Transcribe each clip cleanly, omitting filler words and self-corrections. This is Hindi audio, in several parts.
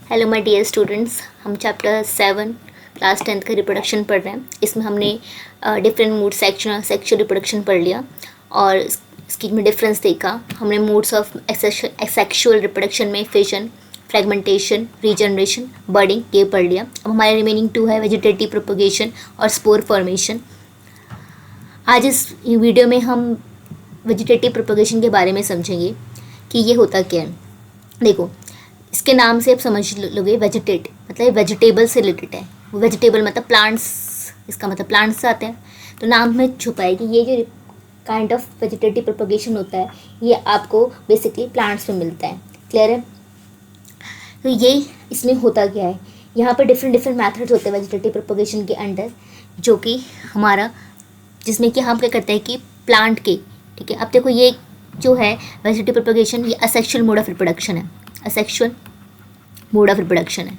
हेलो माय डियर स्टूडेंट्स, हम चैप्टर 7 क्लास 10th का रिप्रोडक्शन पढ़ रहे हैं। इसमें हमने डिफरेंट मूड सेक्शुअल रिप्रोडक्शन पढ़ लिया और इसकी में डिफरेंस देखा। हमने मूड्स ऑफ सेक्शुअल रिप्रोडक्शन में फिजन, फ्रेगमेंटेशन, रीजनरेशन, बर्डिंग ये पढ़ लिया। अब हमारे रिमेनिंग 2 है वेजिटेटिव प्रोपगेशन और स्पोर फॉर्मेशन। आज इस वीडियो में हम वेजिटेटिव प्रोपगेशन के बारे में समझेंगे कि ये होता क्या है। देखो, इसके नाम से आप समझ लोगे वेजिटेट मतलब वेजिटेबल से रिलेटेड है। वेजिटेबल मतलब प्लांट्स, इसका मतलब प्लांट्स से आते हैं। तो नाम में छुपा है कि ये जो काइंड ऑफ वेजिटेटिव प्रोपगेशन होता है ये आपको बेसिकली प्लांट्स में मिलता है। क्लियर है? तो ये इसमें होता क्या है, यहाँ पर डिफरेंट मैथड्स होते हैं वेजिटेटिव प्रोपगेशन के अंडर, जो कि हमारा जिसमें कि हम क्या करते हैं कि प्लांट के, ठीक है। अब देखो, ये जो है वेजिटेटिव प्रोपगेशन ये असेक्सुअल मोड ऑफ रिप्रोडक्शन है। असेक्सुअल मोड ऑफ रिप्रोडक्शन है।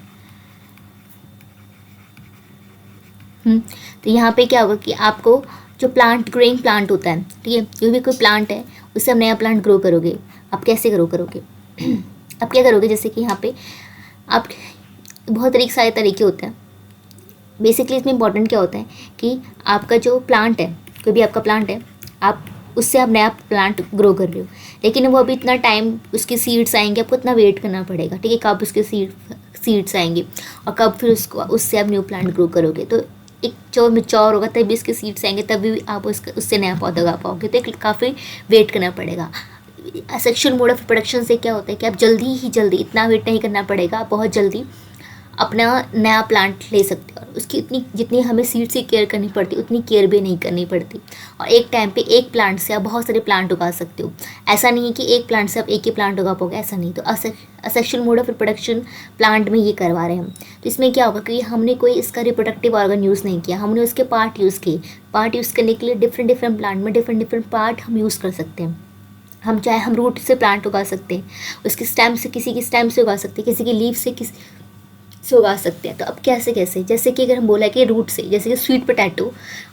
तो यहाँ पे क्या होगा कि आपको जो प्लांट, ग्रोइंग प्लांट होता है, ठीक है, जो भी कोई प्लांट है उससे आप नया प्लांट ग्रो करोगे। आप कैसे ग्रो करोगे? आप क्या करोगे, जैसे कि यहाँ पे आप बहुत सारे तरीके होते हैं। बेसिकली इसमें इंपॉर्टेंट क्या होता है कि आपका जो प्लांट है, कोई भी आपका प्लांट है, आप उससे आप नया प्लांट ग्रो कर रहे हो, लेकिन वो अभी इतना टाइम उसके सीड्स आएंगे, आपको इतना वेट करना पड़ेगा, ठीक है, कब उसके सीड्स आएंगे और कब फिर उससे आप न्यू प्लांट ग्रो करोगे। तो एक जो मैच्योर होगा तभी इसके सीड्स आएंगे, तभी आप उससे नया पौधा उगा पाओगे। तो काफ़ी वेट करना पड़ेगा। सेक्शुअल मोड ऑफ प्रोडक्शन से क्या होता है कि आप जल्दी इतना वेट नहीं करना पड़ेगा, आप बहुत जल्दी अपना नया प्लांट ले सकते हो। और उसकी इतनी जितनी हमें सीड से केयर करनी पड़ती उतनी केयर भी नहीं करनी पड़ती, और एक टाइम पे एक प्लांट से आप बहुत सारे प्लांट उगा सकते हो। ऐसा नहीं है कि एक प्लांट से आप एक ही प्लांट उगा पाओगे, ऐसा नहीं। तो asexual mode of reproduction plant में ये करवा रहे हैं हम। तो इसमें क्या होगा कि हमने कोई इसका रिप्रोडक्टिव ऑर्गन यूज़ नहीं किया, हमने उसके पार्ट यूज़ किए। पार्ट यूज़ करने के लिए डिफरेंट प्लांट में डिफरेंट पार्ट हम यूज़ कर सकते हैं। हम चाहे हम रूट से प्लांट उगा सकते हैं, उसकी स्टेम से, किसी की स्टेम से उगा सकते हैं, किसी की लीफ से उगा सकते हैं। तो अब कैसे, जैसे कि अगर हम बोला कि रूट से, जैसे कि स्वीट पोटैटो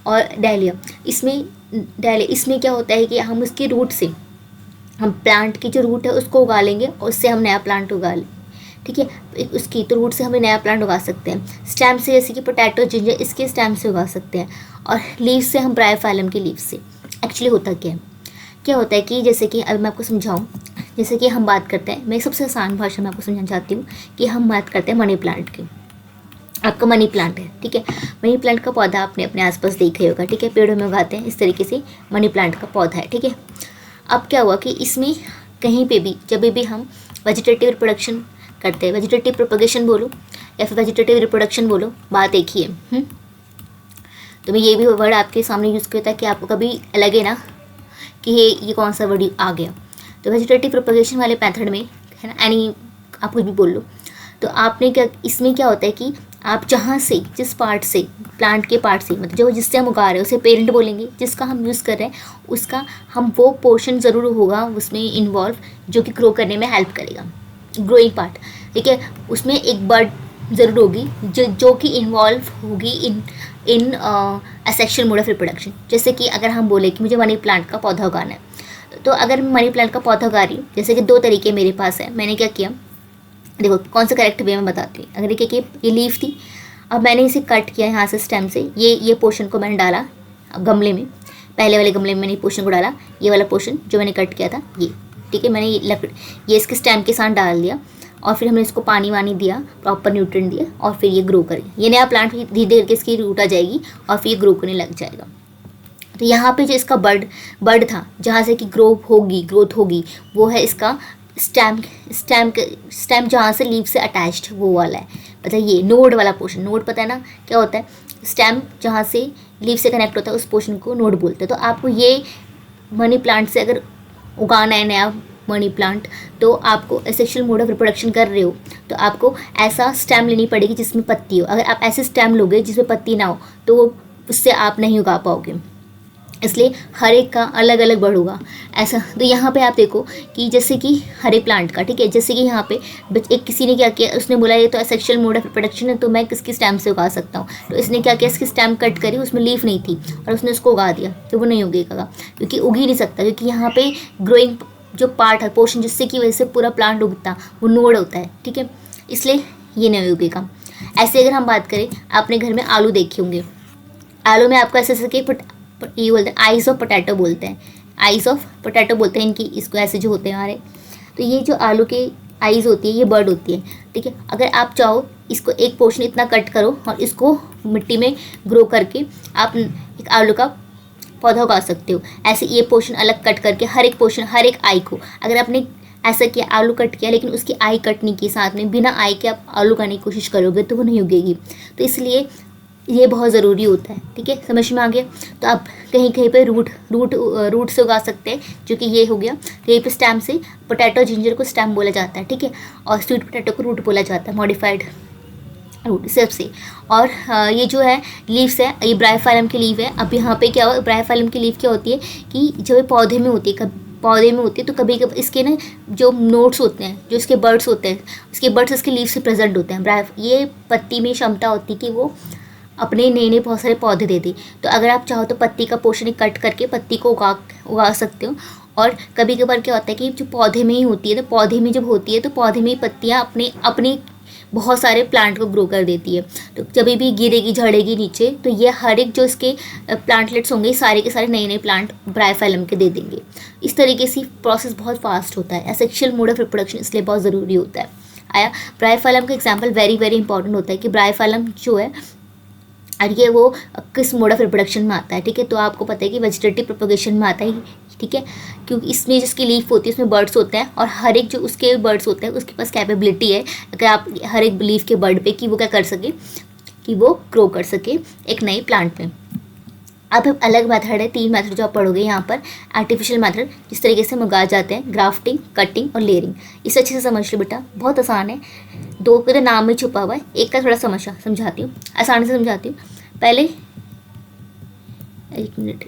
और डायलिया, इसमें क्या होता है कि हम उसके रूट से, हम प्लांट की जो रूट है उसको उगा लेंगे और उससे हम नया प्लांट उगा लें, ठीक है। उसकी तो रूट से हमें नया प्लांट उगा सकते हैं। स्टेम से, जैसे कि पोटैटो, जिंजर, इसके स्टेम से उगा सकते हैं। और लीफ से हम ब्रायोफाइलम की लीफ से। एक्चुअली होता क्या होता है कि जैसे कि अब मैं आपको समझाऊँ, जैसे कि हम बात करते हैं, मैं सबसे आसान भाषा में आपको समझाना चाहती हूँ कि हम बात करते हैं मनी प्लांट की। आपका मनी प्लांट है, ठीक है। मनी प्लांट का पौधा आपने अपने आसपास देखा ही होगा, ठीक है, पेड़ों में उगाते हैं इस तरीके से मनी प्लांट का पौधा है, ठीक है। अब क्या हुआ कि इसमें कहीं पे भी जब भी हम वेजिटेटिव रिप्रोडक्शन करते हैं, वेजिटेटिव प्रोपगेशन बोलो या फिर वेजिटेटिव रिप्रोडक्शन बोलो, बात एक ही है। तो मैं ये भी वर्ड आपके सामने यूज़ किया था कि आपको कभी लगे ना कि ये कौन सा वर्ड आ गया। तो वेजिटेटिव प्रोपगेशन वाले मेथड में है ना, एनी आप कुछ भी बोल लो। तो आपने क्या, इसमें क्या होता है कि आप जहाँ से, जिस पार्ट से, प्लांट के पार्ट से, मतलब जो जिससे हम उगा रहे हैं उसे पेरेंट बोलेंगे, जिसका हम यूज़ कर रहे हैं उसका हम वो पोर्शन ज़रूर होगा उसमें इन्वॉल्व जो कि ग्रो करने में हेल्प करेगा, ग्रोइंग पार्ट, ठीक है। उसमें एक बर्ड ज़रूर होगी जो कि इन्वॉल्व होगी इन असेक्सुअल मोड ऑफ रिप्रोडक्शन। जैसे कि अगर हम बोले कि मुझे मनी प्लांट का पौधा उगाना है, तो अगर मैं मनी प्लांट का पौधा उगा रही हूँ, जैसे कि 2 तरीके मेरे पास है। मैंने क्या किया, देखो कौन सा करेक्ट वे में बताती हूँ। अगर ये लीफ थी, अब मैंने इसे कट किया यहाँ से स्टेम से, ये पोर्शन को मैंने डाला अब गमले में, पहले वाले गमले में मैंने पोर्शन को डाला, ये वाला पोर्शन जो मैंने कट किया था ये, ठीक है। मैंने ये इसके स्टेम के साथ डाल दिया और फिर हमने इसको पानी वानी दिया, प्रॉपर न्यूट्रिएंट दिया, और फिर ये ग्रो करेगा। ये नया प्लांट धीरे धीरे करके इसकी रूट आ जाएगी और फिर ये ग्रो करने लग जाएगा। तो यहाँ पे जो इसका बर्ड था, जहाँ से कि ग्रोथ होगी, वो है इसका स्टेम जहाँ से लीफ से अटैच्ड वो वाला है, मतलब ये नोड वाला पोर्शन। नोड पता है ना क्या होता है, स्टेम जहाँ से लीफ से कनेक्ट होता है उस पोर्शन को नोड बोलते हैं। तो आपको ये मनी प्लांट से अगर उगाना है नया मनी प्लांट, तो आपको एसेक्सुअल मोड ऑफ रिप्रोडक्शन कर रहे हो तो आपको ऐसा स्टेम लेनी पड़ेगी जिसमें पत्ती हो। अगर आप ऐसे स्टेम लोगे जिसमें पत्ती ना हो तो उससे आप नहीं उगा पाओगे, इसलिए हर एक का अलग अलग बर्ड होगा ऐसा। तो यहाँ पे आप देखो कि जैसे कि हरे प्लांट का, ठीक है, जैसे कि यहाँ पे एक किसी ने क्या किया, उसने बोला ये तो एसेक्सुअल मोड ऑफ रिप्रोडक्शन है तो मैं किसकी स्टेम से उगा सकता हूँ। तो इसने क्या किया, इसकी स्टेम कट करी, उसमें लीफ नहीं थी और उसने उसको उगा दिया, तो वो नहीं उगेगा क्योंकि उग ही नहीं सकता, क्योंकि यहाँ पे ग्रोइंग जो पार्ट है, पोर्शन जिससे की वजह से पूरा प्लांट उगता, वो नोड होता है, ठीक है। इसलिए ये नहीं उगेगा। ऐसे अगर हम बात करें, आपने घर में आलू देखे होंगे, आलू में आपको ऐसे ऐसे कि ये बोलते हैं आइज ऑफ पोटैटो बोलते हैं, आइज ऑफ पोटैटो बोलते हैं इनकी, इसको ऐसे जो होते हैं हमारे। तो ये जो आलू के आइज होती है ये बर्ड होती है, ठीक है। अगर आप चाहो इसको एक पोर्शन इतना कट करो और इसको मिट्टी में ग्रो करके आप एक आलू का पौधा उगा सकते हो। ऐसे ये पोर्शन अलग कट करके हर एक पोर्शन, हर एक आई को, अगर आपने ऐसा किया आलू कट किया लेकिन उसकी आई कट नहीं की, साथ में बिना आई के आप आलू उगाने की कोशिश करोगे तो वो नहीं उगेगी। तो इसलिए ये बहुत ज़रूरी होता है, ठीक है, समझ में आ गया। तो आप कहीं कहीं पे रूट से उगा सकते हैं, जो कि ये हो गया। कहीं पे स्टेम से, पोटैटो जिंजर को स्टेम बोला जाता है, ठीक है, और स्वीट पोटैटो को रूट बोला जाता है, मॉडिफाइड रूट सबसे। और ये जो है लीव्स है, ये ब्रायोफाइलम की लीव है। अब यहाँ पे क्या हो, ब्रायोफाइलम की लीव क्या होती है कि जब ये पौधे में होती है, तो कभी कभी इसके ना जो नोट्स होते हैं, जो इसके बर्ड्स होते हैं, उसके बर्ड्स इसके लीव से प्रेजेंट होते हैं। ये पत्ती में क्षमता होती है कि वो अपने नए नए बहुत सारे पौधे दे दे। तो अगर आप चाहो तो पत्ती का पोर्शन कट करके पत्ती को उगा सकते हो। और कभी कभार क्या होता है कि जो पौधे में ही होती है, तो पौधे में जब होती है तो पौधे में ही पत्तियाँ अपनी बहुत सारे प्लांट को ग्रो कर देती है। तो जब भी गिरेगी, झड़ेगी नीचे, तो ये हर एक जो इसके प्लांटलेट्स होंगे सारे के सारे नए नए प्लांट ब्रायोफाइलम के दे देंगे। इस तरीके से प्रोसेस बहुत फास्ट होता है। एसेक्सुअल मोड ऑफ रिप्रोडक्शन इसलिए बहुत ज़रूरी होता है। आया ब्रायोफाइलम का एग्जाम्पल वेरी वेरी इंपॉर्टेंट होता है कि ब्रायोफाइलम जो है और ये वो किस मोड ऑफ रिप्रोडक्शन में आता है, ठीक है। तो आपको पता है कि वेजिटेटिव प्रोपगेशन में आता है, ठीक है, क्योंकि इसमें जिसकी लीफ होती है उसमें बर्ड्स होते हैं और हर एक जो उसके बर्ड्स होते हैं उसके पास कैपेबिलिटी है, अगर आप हर एक लीफ के बर्ड पे कि वो क्या कर सके, कि वो ग्रो कर सके एक नए प्लांट में। अब अलग मेथड है, 3 मेथड जो आप पढ़ोगे यहाँ पर। आर्टिफिशियल मेथड, जिस तरीके से हम उगाए जाते हैं, ग्राफ्टिंग, कटिंग और लेयरिंग। इसे अच्छे से समझ लो बेटा, बहुत आसान है, 2 के तो नाम में छुपा हुआ है, एक का थोड़ा समझाती हूँ, आसानी से समझाती हूँ। पहले 1 मिनट,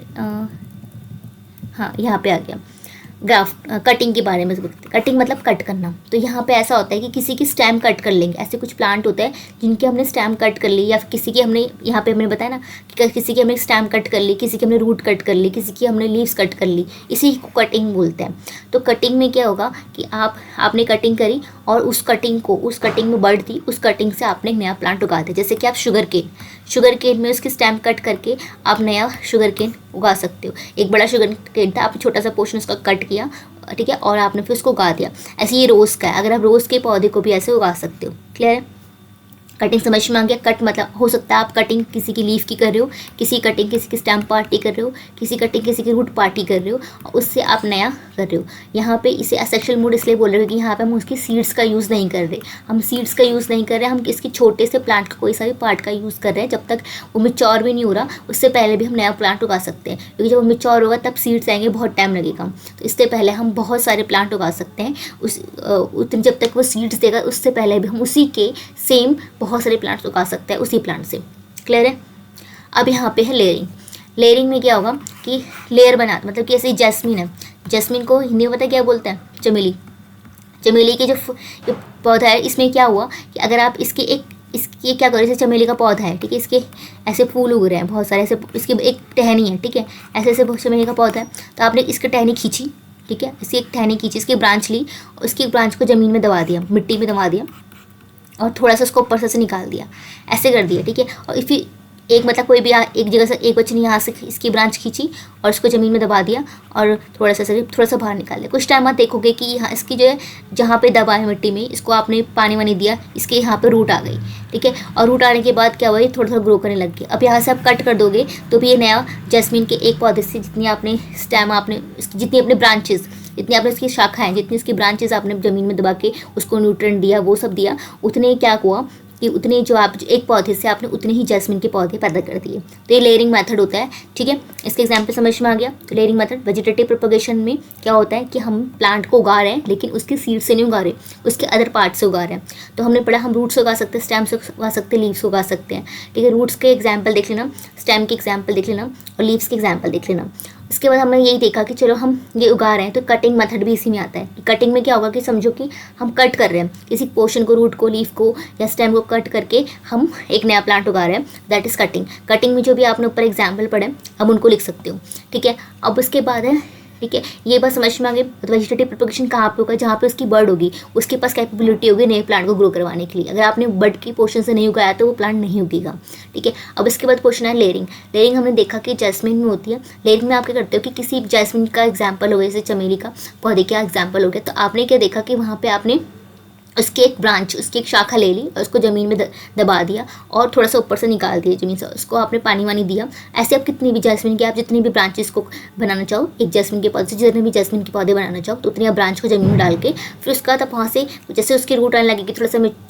हाँ यहाँ पे आ गया, कटिंग के बारे में। कटिंग मतलब कट करना। तो यहाँ पे ऐसा होता है कि किसी की स्टेम कट कर लेंगे। ऐसे कुछ प्लांट होते हैं जिनके हमने स्टेम कट कर ली, या फिर किसी की हमने, यहाँ पे हमने बताया ना कि किसी की हमने स्टेम कट कर ली, किसी की हमने रूट कट कर ली, किसी की हमने लीव्स कट कर ली, इसी को कटिंग बोलते हैं। तो कटिंग में क्या होगा कि आपने कटिंग करी और उस कटिंग में बढ़ थी, उस कटिंग से आपने एक नया प्लांट उगा दिया। जैसे कि आप शुगर केन में उसकी स्टेम कट करके आप नया शुगर केन उगा सकते हो। एक बड़ा शुगर केन था, आपने छोटा सा पोर्शन उसका कट किया, ठीक है, और आपने फिर उसको उगा दिया। ऐसे ये रोज़ का है, अगर आप रोज़ के पौधे को भी ऐसे उगा सकते हो। क्लियर है? कटिंग समझ में आ गया। कट मतलब हो सकता है आप कटिंग किसी की लीफ की कर रहे हो, किसी कटिंग किसी की स्टेम पार्टी कर रहे हो, किसी कटिंग किसी की रूट पार्टी कर रहे हो, और उससे आप नया कर रहे हो। यहाँ पे इसे एसेक्सुअल मोड इसलिए बोल रहे हो कि यहाँ पे हम उसकी सीड्स का यूज़ नहीं कर रहे, हम इसके छोटे से प्लांट का कोई सा भी पार्ट का यूज़ कर रहे हैं। जब तक वो मैच्योर भी नहीं हो रहा, उससे पहले भी हम नया प्लांट उगा सकते हैं, क्योंकि जब वो मैच्योर होगा तब सीड्स आएंगे, बहुत टाइम लगेगा। तो इससे पहले हम बहुत सारे प्लांट उगा सकते हैं। उतने जब तक वो सीड्स देगा उससे पहले भी हम उसी के सेम बहुत सारे प्लांट्स उगा सकते हैं उसी प्लांट से। क्लियर है? अब यहाँ पे है लेयरिंग में क्या होगा कि लेयर बना, मतलब कि ऐसे जैस्मिन है, जैस्मिन को हिंदी में पता है क्या बोलते हैं? चमेली के जो पौधा है, इसमें क्या हुआ कि अगर आप इसके क्या करो, जैसे चमेली का पौधा है, ठीक है, इसके ऐसे फूल उग रहे हैं बहुत सारे, ऐसे इसकी एक टहनी है, ठीक है, ऐसे ऐसे चमेली का पौधा है, तो आपने इसकी टहनी खींची, ठीक है, इसकी एक टहनी खींची, इसकी ब्रांच ली, उसकी ब्रांच को ज़मीन में दबा दिया, मिट्टी में दबा दिया, और थोड़ा सा उसको ऊपर से निकाल दिया, ऐसे कर दिया, ठीक है। और फिर एक मतलब कोई भी एक जगह से एक बच्चे ने यहाँ से इसकी ब्रांच खींची और उसको ज़मीन में दबा दिया और थोड़ा सा बाहर निकाल दिया। कुछ टाइम बाद देखोगे कि यहाँ इसकी जो है जहाँ पे दबा है मिट्टी में, इसको आपने पानी वानी दिया, इसके यहाँ पे रूट आ गई, ठीक है, और रूट आने के बाद क्या हुआ, ये थोड़ा ग्रो करने लग गया। अब यहाँ से आप कट कर दोगे तो भी ये नया जैस्मिन के एक पौधे से जितनी आपने स्टेम, जितनी अपने ब्रांचेस, जितनी आपने इसकी शाखाएं, जितनी इसकी ब्रांचेस आपने ज़मीन में दबा के उसको न्यूट्रिएंट दिया, वो सब दिया, उतने क्या हुआ कि उतने जो आप एक पौधे से आपने उतने ही जैस्मिन के पौधे पैदा कर दिए। तो ये लेयरिंग मेथड होता है, ठीक है। इसके एग्जाम्पल समझ में आ गया। तो लेयरिंग मेथड वेजिटेटिव प्रोपगेशन में क्या होता है कि हम प्लांट को उगा रहे हैं लेकिन उसकी सीड से नहीं उगा रहे, उसके अदर पार्ट से उगा रहे हैं। तो हमने पढ़ा हम रूट से उगा सकते हैं, स्टेम से उगा सकते हैं, लीव्स से उगा सकते हैं, ठीक है। रूट्स के एग्जाम्पल देख लेना, स्टेम के एग्जाम्पल देख लेना और लीव्स के एग्जाम्पल देख लेना। उसके बाद हमने यही देखा कि चलो हम ये उगा रहे हैं, तो कटिंग मेथड भी इसी में आता है। कटिंग में क्या होगा कि समझो कि हम कट कर रहे हैं किसी पोर्शन को, रूट को, लीफ को या स्टेम को कट करके हम एक नया प्लांट उगा रहे हैं, दैट इज़ कटिंग। कटिंग में जो भी आपने ऊपर एग्जाम्पल पढ़े अब उनको लिख सकते हो, ठीक है। अब उसके बाद है ठीक है, ये बात समझ में आ गई। तो वेजिटेटिव प्रोपगेशन कहाँ पे होगा, जहाँ पे उसकी बर्ड होगी, उसके पास कैपेबिलिटी होगी नए प्लांट को ग्रो करवाने के लिए। अगर आपने बर्ड की पोर्शन से नहीं उगाया तो वो प्लांट नहीं उगेगा। ठीक है, अब इसके बाद क्वेश्चन है लेयरिंग। लेयरिंग हमने देखा कि जैस्मिन में होती है। लेयरिंग में आप क्या करते हो कि किसी जैस्मिन का एग्जाम्पल हो गया, जैसे चमेली का पौधे का एग्जाम्पल हो गया, तो आपने क्या देखा कि वहाँ पे आपने उसकी एक ब्रांच, उसकी एक शाखा ले ली और उसको ज़मीन में दबा दिया और थोड़ा सा ऊपर से निकाल दिया ज़मीन से, उसको आपने पानी वानी दिया। ऐसे आप कितनी भी जैस्मिन के, आप जितनी भी ब्रांचेस को बनाना चाहो, एक जैस्मिन के पौधे से जितने भी जैस्मिन के पौधे बनाना चाहो, तो उतनी आप ब्रांच को ज़मीन में डाल के फिर उसका तब वहाँ से जैसे उसकी रूट आने लगेगी,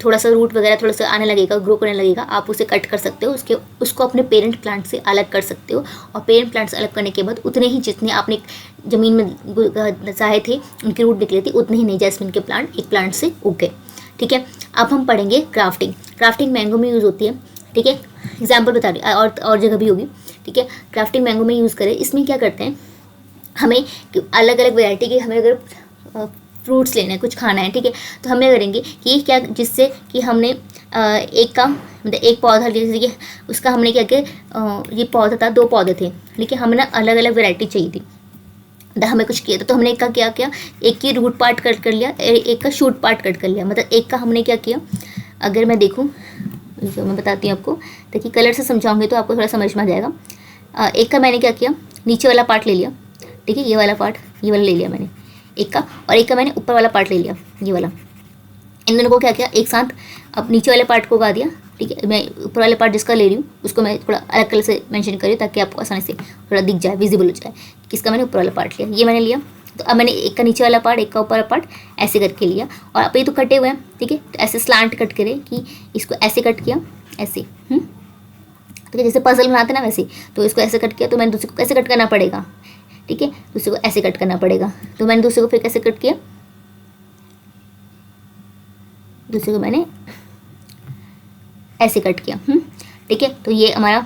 थोड़ा सा रूट वगैरह थोड़ा सा आने लगेगा, ग्रो करने लगेगा, आप उसे कट कर सकते हो, उसको अपने पेरेंट प्लांट से अलग कर सकते हो। और पेरेंट प्लांट से अलग करने के बाद उतने ही जितने आपने ज़मीन में चाहे थे उनकी रूट निकली थी, उतने ही नए जैस्मिन के प्लांट एक प्लांट से उग गए। ठीक है, अब हम पढ़ेंगे क्राफ्टिंग। क्राफ्टिंग मैंगो में यूज़ होती है। ठीक है, एग्जाम्पल बता रही और जगह भी होगी। ठीक है, क्राफ्टिंग मैंगो में यूज़ करें। इसमें क्या करते हैं, हमें अलग अलग वैरायटी के, हमें अगर फ्रूट्स लेना है, कुछ खाना है, ठीक है, तो हम क्या करेंगे कि क्या, जिससे कि हमने एक का मतलब एक पौधा, जैसे कि उसका हमने क्या किया, ये पौधा था, 2 पौधे थे, लेकिन हमें ना अलग अलग वैरायटी चाहिए थी, हमें कुछ किया तो हमने एक का क्या किया, एक की रूट पार्ट कट कर लिया, एक का शूट पार्ट कट कर लिया। मतलब एक का हमने क्या किया, अगर मैं देखूं, जो मैं बताती हूँ आपको, ताकि कलर से समझाऊंगी तो आपको थोड़ा समझ में आ जाएगा। एक का मैंने क्या किया, नीचे वाला पार्ट ले लिया, ठीक है, ये वाला पार्ट, ये वाला ले लिया मैंने एक का, और एक का मैंने ऊपर वाला पार्ट ले लिया, ये वाला। इन दोनों को क्या किया, एक साथ अब नीचे वाले पार्ट को उगा दिया। ठीक है, मैं ऊपर वाले पार्ट जिसका ले रही हूँ उसको मैं थोड़ा अलग कलर से मेंशन करी ताकि आपको आसानी से थोड़ा दिख जाए, विजिबल हो जाए किसका मैंने ऊपर वाला पार्ट लिया। ये मैंने लिया, तो अब मैंने एक का नीचे वाला पार्ट, एक का ऊपर वाला पार्ट ऐसे करके लिया। और अब ये तो कटे हुए हैं, ठीक है, तो ऐसे स्लांट कट करे कि इसको ऐसे कट किया, ऐसे तो जैसे पजल बनाते ना वैसे, तो इसको ऐसे कट किया, तो मैंने दूसरे को कैसे कट करना पड़ेगा, ठीक है, दूसरे को ऐसे कट करना पड़ेगा। तो मैंने दूसरे को फिर कैसे कट किया, दूसरे को मैंने ऐसे कट किया। ठीक है, तो ये हमारा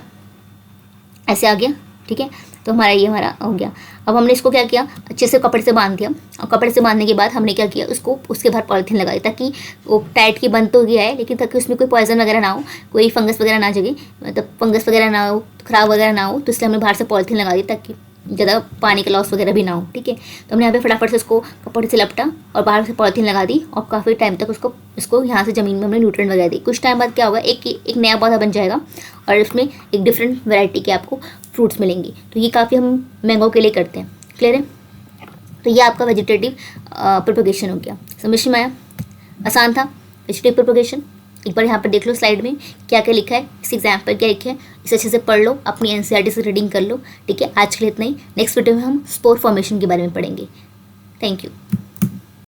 ऐसे आ गया। ठीक है, तो हमारा हो गया। अब हमने इसको क्या किया, अच्छे से कपड़े से बांध दिया, और कपड़े से बांधने के बाद हमने क्या किया, उसको उसके बाहर पॉलीथीन लगाई, ताकि वो टाइट की बंद तो गया है, लेकिन ताकि उसमें कोई पॉइजन वगैरह ना हो, कोई फंगस वगैरह ना जगे, मतलब फंगस वगैरह ना हो, खराब वगैरह ना हो, तो इसलिए हमने बाहर से पॉलीथीन लगा दी ताकि ज़्यादा पानी का लॉस वगैरह भी ना हो। ठीक है, तो हमने यहाँ पे फटाफट से उसको कपड़े से लपटा और बाहर से पॉलीथीन लगा दी, और काफ़ी टाइम तक उसको यहाँ से ज़मीन में हमने न्यूट्रिएंट वगैरह दी। कुछ टाइम बाद क्या होगा, एक नया पौधा बन जाएगा और उसमें एक डिफरेंट वैरायटी के आपको फ्रूट्स मिलेंगे। तो ये काफ़ी हम मैंगो के लिए करते हैं। क्लियर है, तो ये आपका वेजिटेटिव प्रोपगेशन हो गया। समझ में आया, आसान था वेजिटेटिव प्रोपगेशन। एक बार यहाँ पर देख लो स्लाइड में क्या क्या लिखा है, इस एग्जाम पर क्या लिखा है, इसे अच्छे से पढ़ लो, अपनी एनसीईआरटी से रीडिंग कर लो। ठीक है, आज के लिए इतना ही। नेक्स्ट वीडियो में हम स्पोर फॉर्मेशन के बारे में पढ़ेंगे। Thank you.